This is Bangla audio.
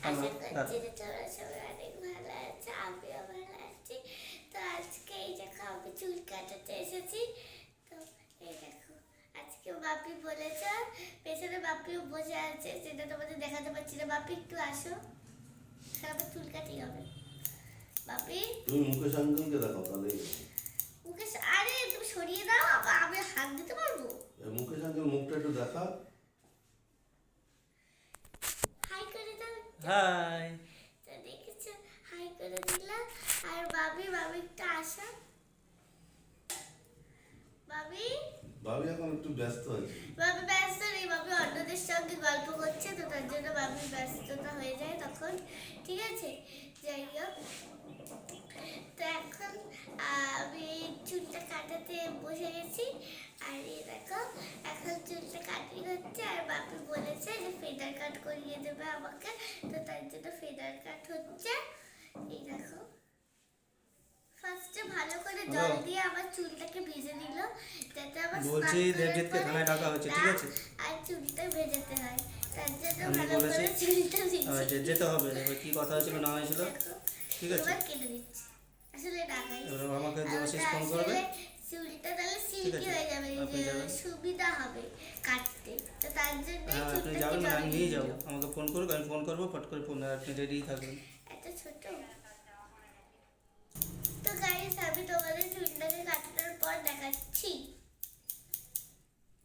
আশা করছি যে তোমরা সবাই অনেক ভালো আছো, আমিও ভালো আছি। তো আজকে এই দেখো আমি চুল কাটাতে এসেছি। তো এই দেখো আজকে বাপি বলেছে, পেছনে বাপিও বসে আছে, সেটা তোমাদের দেখাতে পারছি না। বাপি একটু আসো, আমার চুল কাটি হবে। বাপি তুমি মুকেশ আঙ্কেলকে দেখাও তাহলে। মুকেশ, আরে তুমি সরিয়ে দাও, আমি হাত দিতে পারবো? মুকেশ আঙ্কেল মুখটা একটু দেখা। হাই করে দাও। হাই। তো দেখেছো, হাই করে দিলাম। আর বাবি একটু আসো। বাবি ভাবি এখন একটু ব্যস্ত আছে। বাবি ব্যস্ত নেই, বাবি অন্যদের সঙ্গে গল্প করছে, তো তার জন্য বাবির ব্যস্ততা হয়ে যায় তখন। ঠিক আছে, যাই হোক। তো এখন আমি চুলটা কাটাতে বসে গেছি। আর এই দেখো এখন চুলটা কাটিং হচ্ছে, আর বাপি বলেছে যে ফেদার কাট করিয়ে দেবে আমাকে, তো তার জন্য ফেদার কাট হচ্ছে। এই দেখো ফার্স্টে ভালো করে জল দিয়ে আমার চুলটাকে ভেজে নিল, যাতে আমার বলছি স্নান করার দেবজিৎকে পরে থানায় ডাকা হয়েছে, ঠিক আছে? আর চুলটা ভেজাতে হয়, তার জন্য আমি ভালো বলেছি করে চুলটা ভেজে যেতে হবে। এবার কি কথা হয়েছিল না হয়েছিল, ঠিক আছে? এবার কেটে দিচ্ছি। আসলে ডাকাই এবার আমাকে দেবাশিস ফোন করবে, চুলটা তাহলে ঠিক সিল্কি আছে? হয়ে যাবে, আপনি যে যাবেন। সুবিধা হবে কাটতে, তো তার জন্য হ্যাঁ, আপনি চুলটাকে যাবেন না, জলে আমি দিয়ে নিয়ে যাবো। দিলাম। আমাকে ফোন করবে, আমি ফোন করবো, ফট করে ফোন, আপনি রেডি থাকবেন। এত ছোট। তো গাইস আমি তোমাদের চুলটাকে কাটানোর পর দেখাচ্ছি।